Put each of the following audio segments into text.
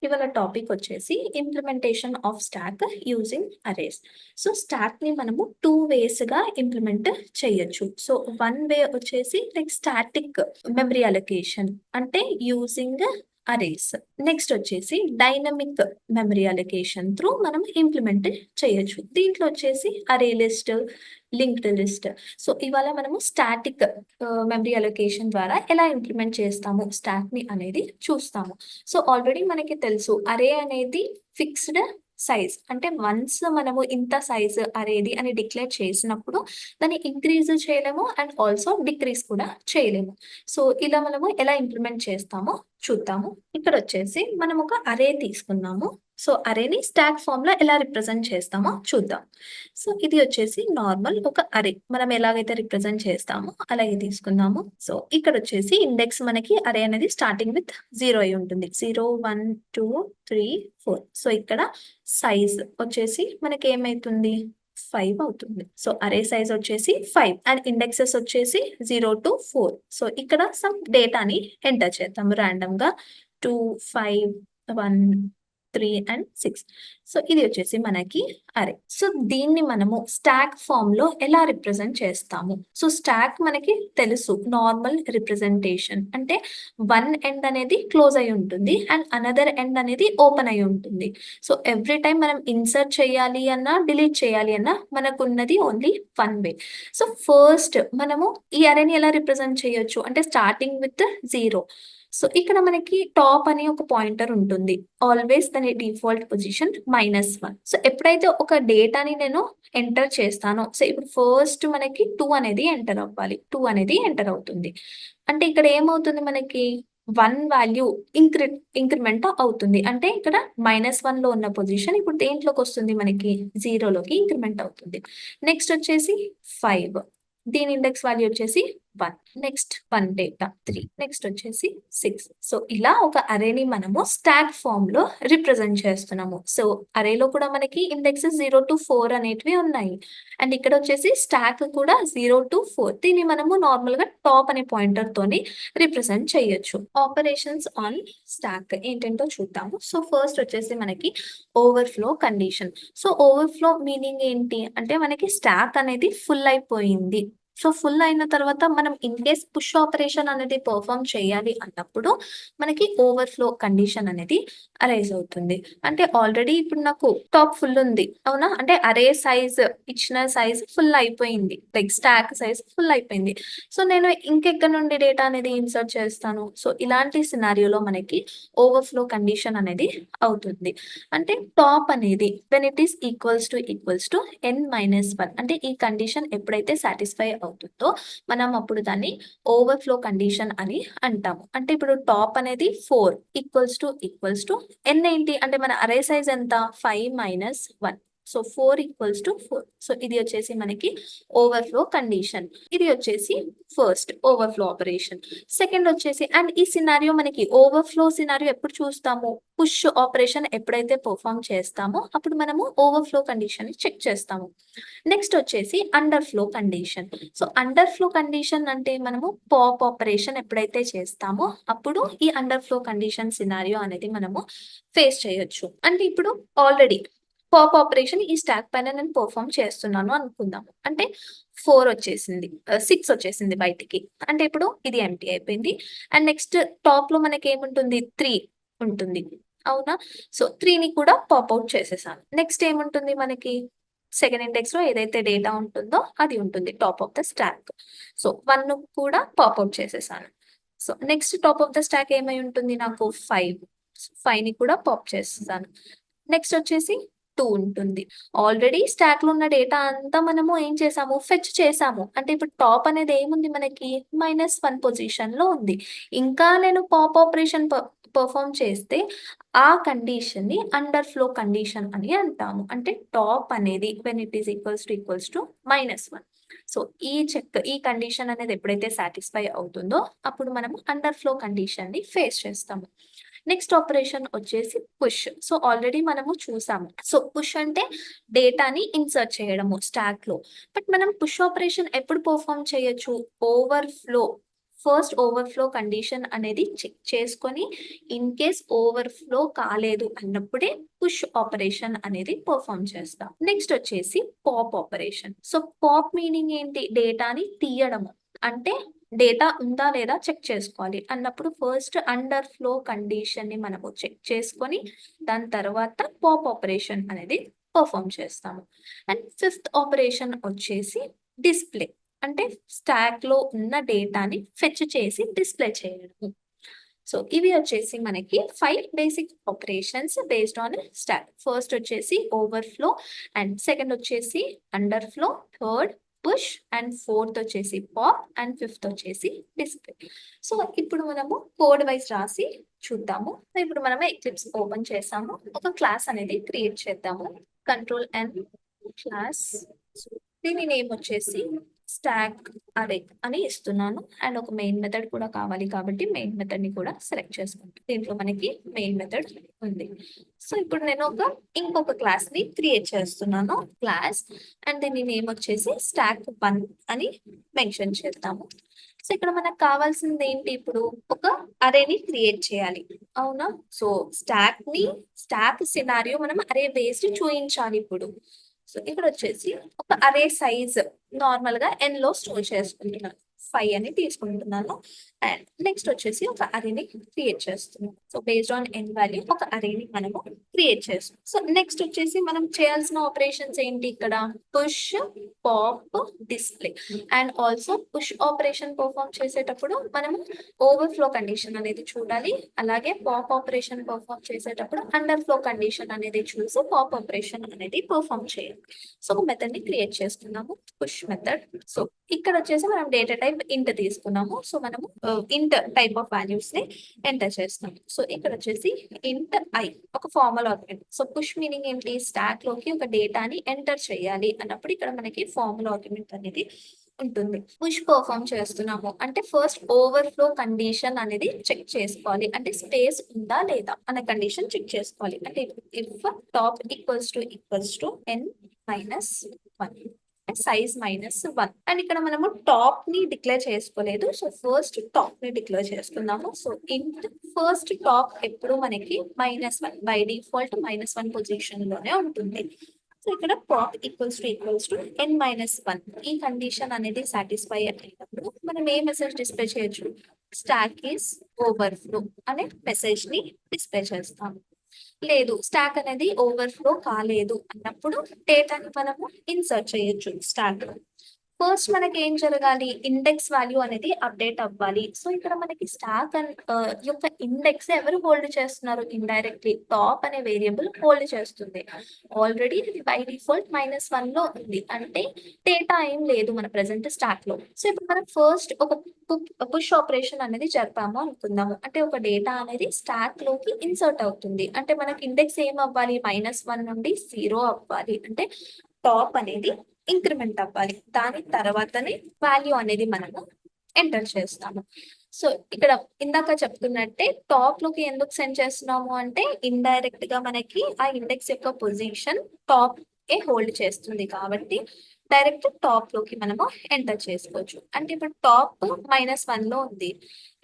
ఇవాళ టాపిక్ వచ్చేసి implementation of stack using arrays. So స్టాక్‌ని మనము 2 వేస్‌గా ఇంప్లిమెంట్ చేయొచ్చు. సో వన్ వే వచ్చేసి లైక్ స్టాటిక్ మెమరీ అలొకేషన్ అంటే యూజింగ్ అరేస్. నెక్స్ట్ వచ్చేసి డైనమిక్ మెమరీ అలొకేషన్ త్రూ మనం ఇంప్లిమెంట్ చేయొచ్చు. దీంట్లో వచ్చేసి అరే లిస్ట్, లింక్డ్ లిస్ట్. సో ఇవాళ మనము స్టాటిక్ మెమరీ అలొకేషన్ ద్వారా ఎలా ఇంప్లిమెంట్ చేస్తాము స్టాక్‌ని అనేది చూస్తాము. సో ఆల్రెడీ మనకి తెలుసు అరే అనేది ఫిక్స్డ్ సైజ్ అంటే వన్స్ మనము ఇంత సైజ్ అరేది అని డిక్లేర్ చేసినప్పుడు దాన్ని ఇంక్రీజ్ చేయలేము అండ్ ఆల్సో డిక్రీజ్ కూడా చేయలేము. సో ఇలా మనము ఎలా ఇంప్లిమెంట్ చేస్తామో చూద్దాము. ఇక్కడ వచ్చేసి మనం ఒక అరే తీసుకున్నాము. సో అరేని స్టాక్ ఫామ్ లో ఎలా రిప్రజెంట్ చేస్తామో చూద్దాం. సో ఇది వచ్చేసి నార్మల్ ఒక అరే మనం ఎలాగైతే రిప్రజెంట్ చేస్తామో అలాగే తీసుకుందాము. సో ఇక్కడ వచ్చేసి ఇండెక్స్ మనకి అరే అనేది స్టార్టింగ్ విత్ 0 అయి ఉంటుంది. 0 1 2 3 4. సో ఇక్కడ సైజ్ వచ్చేసి మనకి ఏమైతుంది 5 అవుతుంది. సో అరే సైజ్ వచ్చేసి 5 అండ్ ఇండెక్సెస్ వచ్చేసి 0 to 4. సో ఇక్కడ సమ్ డేటాని ఎంటర్ చేద్దాం రాండమ్ గా 2 5 1 3 అండ్ 6. సో ఇది వచ్చేసి మనకి అరే. సో దీన్ని మనము స్టాక్ ఫామ్ లో ఎలా రిప్రజెంట్ చేస్తాము? సో స్టాక్ మనకి తెలుసు నార్మల్ రిప్రజెంటేషన్ అంటే వన్ ఎండ్ అనేది క్లోజ్ అయి ఉంటుంది అండ్ అనదర్ ఎండ్ అనేది ఓపెన్ అయి ఉంటుంది. సో ఎవ్రీ టైం మనం ఇన్సర్ట్ చేయాలి అన్నా డిలీట్ చేయాలి అన్నా మనకు ఉన్నది only one way. So first మనము ఈ అరేని ఎలా రిప్రజెంట్ చేయొచ్చు అంటే స్టార్టింగ్ విత్ 0. సో ఇక్కడ మనకి టాప్ అని ఒక పాయింటర్ ఉంటుంది. ఆల్వేస్ దాని డిఫాల్ట్ పొజిషన్ -1. సో ఎప్పుడైతే ఒక డేటాని నేను ఎంటర్ చేస్తానో సో ఇప్పుడు ఫస్ట్ మనకి 2 అనేది ఎంటర్ అవ్వాలి. 2 అనేది ఎంటర్ అవుతుంది. అంటే ఇక్కడ ఏమవుతుంది మనకి 1 వాల్యూ ఇంక్రిమెంట్ అవుతుంది. అంటే ఇక్కడ -1 లో ఉన్న పొజిషన్ ఇప్పుడు దేంట్లోకి వస్తుంది మనకి 0 లోకి ఇంక్రిమెంట్ అవుతుంది. నెక్స్ట్ వచ్చేసి 5. దీని ఇండెక్స్ వాల్యూ వచ్చేసి 1. Next 1 data 3. నెక్స్ట్ వచ్చేసి 6. సో ఇలా ఒక అరేని మనము స్టాక్ ఫామ్ లో రిప్రజెంట్ చేస్తున్నాము. సో అరేలో కూడా మనకి ఇండెక్సెస్ 0 to 4 అనేటివి ఉన్నాయి. అండ్ ఇక్కడ వచ్చేసి స్టాక్ కూడా 0 to 4. దీన్ని మనము నార్మల్ గా టాప్ అనే పాయింటర్ తోని రిప్రజెంట్ చేయొచ్చు. ఆపరేషన్స్ ఆన్ స్టాక్ ఏంటంటో చూద్దాము. సో ఫస్ట్ వచ్చేసి మనకి overflow condition. So overflow meaning ఏంటి అంటే మనకి స్టాక్ అనేది ఫుల్ అయిపోయింది. సో ఫుల్ అయిన తర్వాత మనం ఇన్ కేస్ పుష్ ఆపరేషన్ అనేది పెర్ఫార్మ్ చేయాలి అన్నప్పుడు మనకి ఓవర్‌ఫ్లో కండిషన్ అనేది అరైజ్ అవుతుంది. అంటే ఆల్రెడీ ఇప్పుడు నాకు టాప్ ఫుల్ ఉంది. అవునా? అంటే అరే సైజ్ ఇచ్చిన సైజ్ ఫుల్ అయిపోయింది. లైక్ స్టాక్ సైజ్ ఫుల్ అయిపోయింది. సో నేను ఇంకెక్కడి నుండి డేటా అనేది ఇన్సర్ట్ చేస్తాను. సో ఇలాంటి సినారియోలో మనకి ఓవర్‌ఫ్లో కండిషన్ అనేది అవుతుంది. అంటే టాప్ అనేది when it is equals to n-1 అంటే ఈ కండిషన్ ఎప్పుడైతే సాటిస్ఫై అవుతుందో మనం అప్పుడు దాన్ని ఓవర్‌ఫ్లో కండిషన్ అని అంటాము. అంటే ఇప్పుడు టాప్ అనేది 4 ఈక్వల్స్ టు n ఏంటి అంటే మన అరే సైజ్ ఎంత 5 - 1. సో 4 4. సో ఇది వచ్చేసి మనకి ఓవర్‌ఫ్లో కండిషన్. ఇది వచ్చేసి ఫస్ట్ ఓవర్‌ఫ్లో ఆపరేషన్. సెకండ్ వచ్చేసి అండ్ ఈ సినారియో మనకి ఓవర్‌ఫ్లో సినారియో ఎప్పుడు చూస్తాము? పుష్ ఆపరేషన్ ఎప్పుడైతే పెర్ఫార్మ్ చేస్తామో అప్పుడు మనము ఓవర్‌ఫ్లో కండిషన్‌ని చెక్ చేస్తాము. నెక్స్ట్ వచ్చేసి underflow condition. So underflow condition అంటే మనము పాప్ ఆపరేషన్ ఎప్పుడైతే చేస్తామో అప్పుడు ఈ అండర్‌ఫ్లో కండిషన్ సినారియో అనేది మనము ఫేస్ చేయొచ్చు. అంటే ఇప్పుడు ఆల్రెడీ పాప్ ఆపరేషన్ ఈ స్టాక్ పైన నేను పెర్ఫార్మ్ చేస్తున్నాను అనుకుందాము. అంటే 4 వచ్చేసింది. 6 వచ్చేసింది బయటికి. అంటే ఇప్పుడు ఇది ఎంప్టీ అయిపోయింది. అండ్ నెక్స్ట్ టాప్‌లో మనకేముంటుంది 3 ఉంటుంది. అవునా? సో 3ని కూడా పాప్ ఔట్ చేసేసాను. నెక్స్ట్ ఏముంటుంది మనకి సెకండ్ ఇండెక్స్‌లో ఏదైతే డేటా ఉంటుందో అది ఉంటుంది top of the stock. So 1 కూడా పాప్ ఔట్ చేసేసాను. So next top of the stock ఏమై ఉంటుంది నాకు 5. 5ని కూడా పాప్ చేసేసాను. నెక్స్ట్ వచ్చేసి 2 ఉంటుంది. ఆల్రెడీ స్టాక్‌లో ఉన్న డేటా అంతా మనము ఏం చేసాము ఫెచ్ చేసాము. అంటే ఇప్పుడు టాప్ అనేది ఏముంది మనకి -1 పొజిషన్‌లో ఉంది. ఇంకా నేను పాప్ ఆపరేషన్ పెర్ఫార్మ్ చేస్తే ఆ కండిషన్‌ని అండర్‌ఫ్లో కండిషన్ అని అంటాము. అంటే టాప్ అనేది when it is equals to -1. So ఈ కండిషన్ అనేది ఎప్పుడైతే సాటిస్ఫై అవుతుందో అప్పుడు మనము అండర్‌ఫ్లో కండిషన్‌ని ఫేస్ చేస్తాము. నెక్స్ట్ ఆపరేషన్ వచ్చేసి పుష్. సో ఆల్రెడీ మనము చూసాము. సో పుష్ అంటే డేటాని ఇన్సర్ట్ చేయడము స్టాక్‌లో. బట్ మనం పుష్ ఆపరేషన్ ఎప్పుడు పెర్ఫార్మ్ చేయొచ్చు? ఓవర్‌ఫ్లో ఫస్ట్ ఓవర్ఫ్లో కండిషన్ అనేది చెక్ చేసుకొని ఇన్ కేస్ ఓవర్ఫ్లో కాలేదు అన్నప్పుడే పుష్ ఆపరేషన్ అనేది పర్ఫామ్ చేస్తాం. నెక్స్ట్ వచ్చేసి pop operation. So pop meaning ఏంటి? డేటాని తీయడము. అంటే డేటా ఉందా లేదా చెక్ చేసుకోవాలి అన్నప్పుడు ఫస్ట్ అండర్ ఫ్లో కండిషన్ ని మనము చెక్ చేసుకొని దాని తర్వాత పాప్ ఆపరేషన్ అనేది పర్ఫామ్ చేస్తాము. అండ్ ఫిఫ్త్ ఆపరేషన్ వచ్చేసి డిస్ప్లే. అంటే స్టాక్ లో ఉన్న డేటాని ఫెచ్ చేసి డిస్ప్లే చేయడం. సో ఇవి వచ్చేసి మనకి 5 basic operations based on stock. First వచ్చేసి ఓవర్ఫ్లో, అండ్ సెకండ్ వచ్చేసి under flow, third push, and fourth వచ్చేసి పాప్, అండ్ ఫిఫ్త్ వచ్చేసి డిస్ప్లే. సో ఇప్పుడు మనము కోడ్ వైజ్ రాసి చూద్దాము. సో ఇప్పుడు మనము ఎక్లిప్స్ ఓపెన్ చేసాము. ఒక క్లాస్ అనేది క్రియేట్ చేద్దాము. Control N class. దీని నేమ్ వచ్చేసి స్టాక్ అరే అని ఇస్తున్నాను. అండ్ ఒక మెయిన్ మెథడ్ కూడా కావాలి కాబట్టి మెయిన్ మెథడ్ ని కూడా సెలెక్ట్ చేసుకుంటాను. దీంట్లో మనకి మెయిన్ మెథడ్ ఉంది. సో ఇప్పుడు నేను ఇంకొక క్లాస్ ని క్రియేట్ చేస్తున్నాను. క్లాస్ అండ్ దీని నేమ్ వచ్చేసి స్టాక్ 1 అని మెన్షన్ చేద్దాము. సో ఇక్కడ మనకు కావాల్సింది ఏంటి? ఇప్పుడు ఒక అరేని క్రియేట్ చేయాలి, అవునా? సో స్టాక్ సినారియో మనం అరే బేస్డ్ చూపించాలి ఇప్పుడు. సో ఇక్కడ వచ్చేసి ఒక అరే సైజ్ నార్మల్ గా n లో స్టోర్ చేసుకుంటున్నాను. 5 అని తీసుకుంటున్నాను. అండ్ నెక్స్ట్ వచ్చేసి ఒక అరేని క్రియేట్ చేస్తున్నాం. So based on n value ఒక అరేని మనము క్రియేట్ చేస్తాం. సో నెక్స్ట్ వచ్చేసి మనం చేయాల్సిన ఆపరేషన్స్ ఏంటి? ఇక్కడ push, pop, display. And also push operation perform చేసేటప్పుడు మనము ఓవర్ఫ్లో కండిషన్ అనేది చూడాలి. అలాగే పాప్ ఆపరేషన్ పర్ఫామ్ చేసేటప్పుడు అండర్ ఫ్లో కండిషన్ అనేది చూసి పాప్ ఆపరేషన్ అనేది పర్ఫామ్ చేయాలి. సో ఒక మెథడ్ ని క్రియేట్ చేసుకున్నాము, పుష్ మెథడ్. సో ఇక్కడ వచ్చేసి మనం డేటా టైప్ ఇంట్ తీసుకున్నాము. సో మనము ఇంట్ టైప్ ఆఫ్ వాల్యూస్ ని ఎంటర్ చేస్తాం. సో ఇక్కడ వచ్చేసి ఇంట్ ఐ ఒక formal argument. So push meaning ఏంటి? స్టాక్ లోకి ఒక డేటాని ఎంటర్ చేయాలి అన్నప్పుడు ఇక్కడ మనకి ఫార్మల్ ఆర్గ్యుమెంట్ అనేది ఉంటుంది. పుష్ పర్ఫామ్ చేస్తున్నాము అంటే ఫస్ట్ ఓవర్ఫ్లో కండిషన్ అనేది చెక్ చేసుకోవాలి. అంటే స్పేస్ ఉందా లేదా అనే కండిషన్ చెక్ చేసుకోవాలి. అంటే if top equals to n minus 1 size -1. And ఇక్కడ మనము టాప్ ని డిక్లేర్ చేసుకోలేదు. సో ఫస్ట్ టాప్ ని డిక్లేర్ చేసుకున్నాము. సో ఇంట్ ఫస్ట్ టాప్ ఎప్పుడు మనకి -1 బై డిఫాల్ట్ -1 పొజిషన్ లోనే ఉంటుంది. సో ఇక్కడ పాప్ ఈక్వల్స్ టు n -1 ఈ కండిషన్ అనేది సాటిస్ఫై అయినప్పుడు మనం ఏ మెసేజ్ డిస్ప్లే చేయొచ్చు? స్టాక్ ఈస్ ఓవర్ఫ్లో అనే మెసేజ్ ని డిస్ప్లే చేస్తాము. లేదు స్టాక్ అనేది ఓవర్ఫ్లో కాలేదు అన్నప్పుడు డేటాని మనము ఇన్సర్ట్ చేయొచ్చు స్టాక్ లో. ఫస్ట్ మనకి ఏం జరగాలి? ఇండెక్స్ వాల్యూ అనేది అప్డేట్ అవ్వాలి. సో ఇక్కడ మనకి స్టాక్ యొక్క ఇండెక్స్ ఎవరు హోల్డ్ చేస్తున్నారు? ఇండైరెక్ట్లీ టాప్ అనే వేరియబుల్ హోల్డ్ చేస్తుంది. ఆల్రెడీ ఇది బై డిఫాల్ట్ -1 లో ఉంది. అంటే డేటా ఏం లేదు మన ప్రెసెంట్ స్టాక్ లో. సో ఇప్పుడు మనం ఫస్ట్ ఒక పుష్ ఆపరేషన్ అనేది జరిపాము అనుకుందాము. అంటే ఒక డేటా అనేది స్టాక్ లోకి ఇన్సర్ట్ అవుతుంది. అంటే మనకి ఇండెక్స్ ఏం అవ్వాలి? -1 నుండి 0 అవ్వాలి. అంటే టాప్ అనేది ఇంక్రిమెంట్ అవ్వాలి. దాని తర్వాతనే వాల్యూ అనేది మనము ఎంటర్ చేస్తాము. సో ఇక్కడ ఇందాక చెప్తున్నట్టే టాప్ లోకి ఎందుకు సెండ్ చేస్తున్నాము అంటే ఇండైరెక్ట్ గా మనకి ఆ ఇండెక్స్ యొక్క పొజిషన్ టాప్ ఏ హోల్డ్ చేస్తుంది కాబట్టి డైరెక్ట్ టాప్ లోకి మనము ఎంటర్ చేసుకోవచ్చు. అంటే ఇప్పుడు టాప్ -1 లో ఉంది,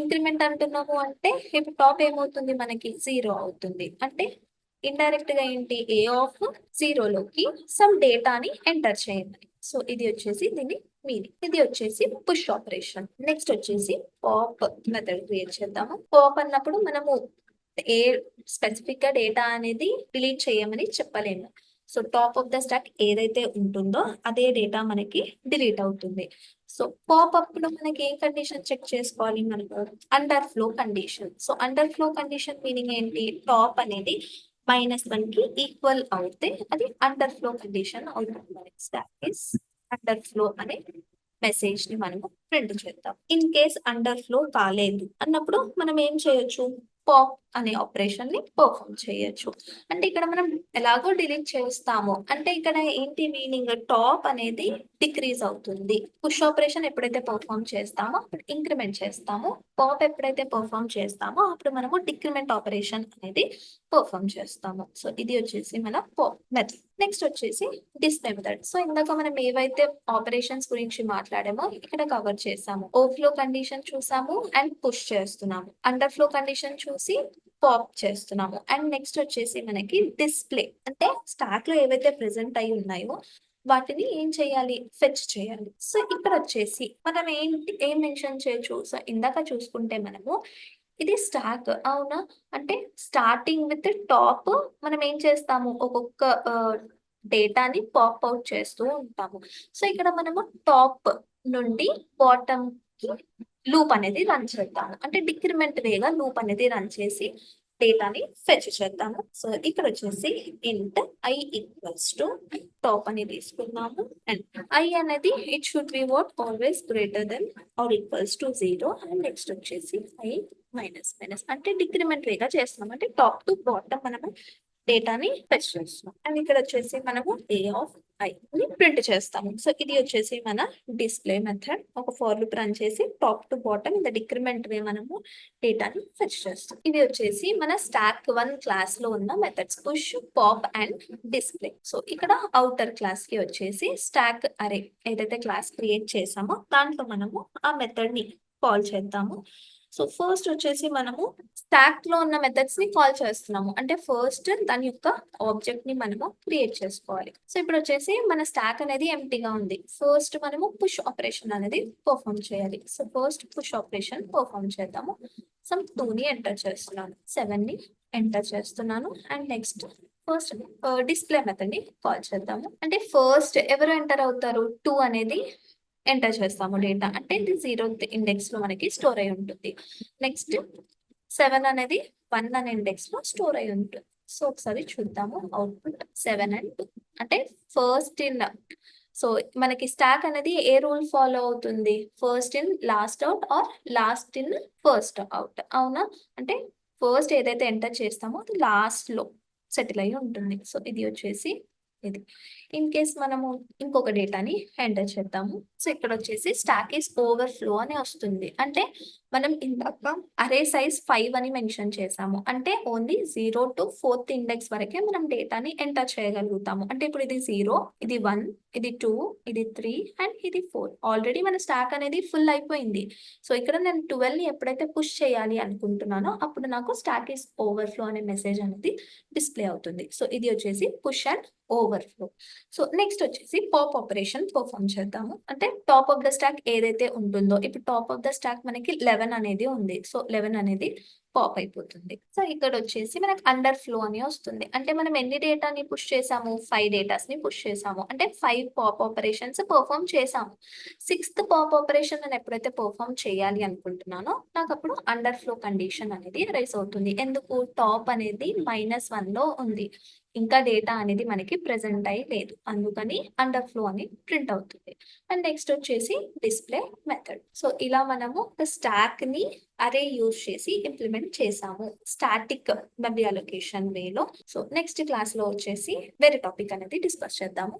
ఇంక్రిమెంట్ అంటున్నాము అంటే ఇప్పుడు టాప్ ఏమవుతుంది? మనకి 0 అవుతుంది. అంటే ఇండైరెక్ట్ గా ఏంటి? ఏ ఆఫ్ 0 లోకి సమ్ డేటాని ఎంటర్ చేయండి. సో ఇది వచ్చేసి దీని మీనింగ్. ఇది వచ్చేసి పుష్ ఆపరేషన్. నెక్స్ట్ వచ్చేసి పాప్ మెథడ్ క్రియేట్ చేద్దాము. పాప్ అన్నప్పుడు మనము ఏ స్పెసిఫిక్ గా డేటా అనేది డిలీట్ చేయమని చెప్పలేము. So top of the stock ఏదైతే ఉంటుందో అదే డేటా మనకి డిలీట్ అవుతుంది. సో పాప్ అప్పుడు మనకి ఏ కండిషన్ చెక్ చేసుకోవాలి? మనకు under flow condition. So under flow condition meaning ఏంటి? టాప్ అనేది -1 కి ఈక్వల్ అవుతే అది అండర్ ఫ్లో కండిషన్ అవుతుంది. స్టాక్ ఇస్ అండర్ ఫ్లో అనే మెసేజ్ ని మనము ప్రింట్ చేద్దాం. ఇన్ కేస్ అండర్ ఫ్లో కాలేదు అన్నప్పుడు మనం ఏం చేయొచ్చు? పాప్ అనే ఆపరేషన్ ని పర్ఫామ్ చేయొచ్చు. అంటే ఇక్కడ మనం ఎలాగో డిలీట్ చేస్తాము. అంటే ఇక్కడ ఏంటి మీనింగ్, టాప్ అనేది డిక్రీజ్ అవుతుంది. పుష్ ఆపరేషన్ ఎప్పుడైతే పర్ఫామ్ చేస్తామో అప్పుడు ఇంక్రిమెంట్ చేస్తాము. పాప్ ఎప్పుడైతే పర్ఫామ్ చేస్తామో అప్పుడు మనము డిక్రిమెంట్ ఆపరేషన్ అనేది పర్ఫామ్ చేస్తాము. సో ఇది వచ్చేసి మన పాప్ మెథడ్. నెక్స్ట్ వచ్చేసి డిస్ప్లే మెథడ్. సో ఇందాక మనం ఏవైతే ఆపరేషన్స్ గురించి మాట్లాడామో ఇక్కడ కవర్ చేసాము. ఓవర్ఫ్లో కండిషన్ చూసాము అండ్ పుష్ చేస్తున్నాము. అండర్ ఫ్లో కండిషన్ చూసి పాప్ చేస్తున్నాము. అండ్ నెక్స్ట్ వచ్చేసి మనకి డిస్ప్లే, అంటే స్టాక్ లో ఏవైతే ప్రెసెంట్ అయి ఉన్నాయో వాటిని ఏం చేయాలి, ఫెచ్ చేయాలి. సో ఇక్కడ వచ్చేసి మనం ఏం మెన్షన్ చేయొచ్చు. సో ఇందాక చూసుకుంటే మనము ఇది స్టాక్ అవునా, అంటే స్టార్టింగ్ విత్ టాప్ మనం ఏం చేస్తాము, ఒక్కొక్క డేటాని పాప్ అవుట్ చేస్తూ ఉంటాము. సో ఇక్కడ మనము టాప్ నుండి బాటమ్ కి లూప్ అనేది రన్ చేద్దాము. అంటే డిక్రిమెంట్ వేగా లూప్ అనేది రన్ చేసి డేటాని ఫెచ్ చేద్దాము. సో ఇక్కడ వచ్చేసి ఇంట్ ఐ ఈక్వల్స్ టు టాప్ అని తీసుకున్నాము. అండ్ ఐ అనేది it should be what always greater than or equals to 0. And next వచ్చేసి ఐ మైనస్ మైనస్ అంటే డిక్రిమెంట్ వేగా చేస్తున్నాం. అంటే టాప్ టు బాటమ్ మనము డేటాని ఫెచ్ చేస్తున్నాం. అండ్ ఇక్కడ వచ్చేసి మనము ఏ ఆఫ్ ఐ ని ప్రింట్ చేస్తాము. సో ఇది వచ్చేసి మన డిస్ప్లే మెథడ్. ఒక ఫార్ లూప్ రన్ చేసి top to bottom in the decrement way మనము డేటాని ఫెచ్ చేస్తాం. ఇది వచ్చేసి మన స్టాక్ 1 క్లాస్ లో ఉన్న methods push, pop and display. So ఇక్కడ అవుటర్ క్లాస్ కి వచ్చేసి స్టాక్ అరే ఏదైతే క్లాస్ క్రియేట్ చేసామో దాంట్లో మనము ఆ మెథడ్ ని కాల్ చేద్దాము. సో ఫస్ట్ వచ్చేసి మనము స్టాక్ లో ఉన్న మెథడ్స్ ని కాల్ చేస్తున్నాము. అంటే ఫస్ట్ దాని యొక్క ఆబ్జెక్ట్ ని మనము క్రియేట్ చేసుకోవాలి. సో ఇప్పుడు వచ్చేసి మన స్టాక్ అనేది ఎంప్టీగా ఉంది. ఫస్ట్ మనము పుష్ ఆపరేషన్ అనేది పర్ఫామ్ చేయాలి. So first push operation perform చేద్దాము. సమ్ 2 ని ఎంటర్ చేస్తున్నాను, 7 ని ఎంటర్ చేస్తున్నాను. And next first display method ని కాల్ చేద్దాము. అంటే ఫస్ట్ ఎవరు ఎంటర్ అవుతారు, 2 అనేది ఎంటర్ చేస్తాము డేటా. అంటే ఇది 0th ఇండెక్స్ లో మనకి స్టోర్ అయి ఉంటుంది. నెక్స్ట్ 7 అనేది 1 అనే ఇండెక్స్ లో స్టోర్ అయి ఉంటుంది. సో ఒకసారి చూద్దాము అవుట్పుట్ 7 అండ్ 2. అంటే ఫస్ట్ ఇన్, సో మనకి స్టాక్ అనేది ఏ రూల్ ఫాలో అవుతుంది, first in last out or last in first out. అవునా, అంటే ఫస్ట్ ఏదైతే ఎంటర్ చేస్తామో అది లాస్ట్ లో సెటిల్ అయి ఉంటుంది. సో ఇది వచ్చేసి ఇది. ఇన్ కేస్ మనము ఇంకొక డేటాని ఎంటర్ చేద్దాము. సో ఇక్కడ వచ్చేసి స్టాక్ ఈస్ ఓవర్ఫ్లో అని వస్తుంది. అంటే మనం ఇందాక అరే సైజ్ 5 అని మెన్షన్ చేసాము. అంటే ఓన్లీ 0 to 4th ఇండెక్స్ వరకే మనం డేటాని ఎంటర్ చేయగలుగుతాము. అంటే ఇప్పుడు ఇది 0, ఇది 1, ఇది 2, ఇది 3 అండ్ ఇది 4. ఆల్రెడీ మన స్టాక్ అనేది ఫుల్ అయిపోయింది. సో ఇక్కడ నేను 12 ని ఎప్పుడైతే పుష్ చేయాలి అనుకుంటున్నానో అప్పుడు నాకు స్టాక్ ఈస్ ఓవర్ఫ్లో అనే మెసేజ్ అనేది డిస్ప్లే అవుతుంది. సో ఇది వచ్చేసి push and overflow. So next వచ్చేసి పాప్ ఆపరేషన్ పర్ఫామ్ చేద్దాము. అంటే టాప్ ఆఫ్ ద స్టాక్ ఏదైతే ఉంటుందో, ఇప్పుడు టాప్ ఆఫ్ ద స్టాక్ మనకి 11 అనేది ఉంది. సో 11 అనేది పాప్ అయిపోతుంది. సో ఇక్కడ వచ్చేసి మనకి అండర్ ఫ్లో అని వస్తుంది. అంటే మనం ఎన్ని డేటాని పుష్ చేసాము, 5 డేటాస్ ని పుష్ చేసాము. అంటే 5 పాప్ ఆపరేషన్స్ పర్ఫామ్ చేసాము. 6th పాప్ ఆపరేషన్ నేను ఎప్పుడైతే పర్ఫామ్ చేయాలి అనుకుంటున్నానో నాకు అప్పుడు అండర్ ఫ్లో కండిషన్ అనేది రైస్ అవుతుంది. ఎందుకు, టాప్ అనేది -1 లో ఉంది, ఇంకా డేటా అనేది మనకి ప్రెసెంట్ అయ్యి లేదు, అందుకని అండర్ ఫ్లో అని ప్రింట్ అవుతుంది. అండ్ నెక్స్ట్ వచ్చేసి డిస్ప్లే మెథడ్. సో ఇలా మనము స్టాక్ ని అరే యూజ్ చేసి ఇంప్లిమెంట్ చేసాము స్టాటిక్ మెమరీ అలొకేషన్ వేలో. సో నెక్స్ట్ క్లాస్ లో వచ్చేసి వేరే టాపిక్ అనేది డిస్కస్ చేద్దాము.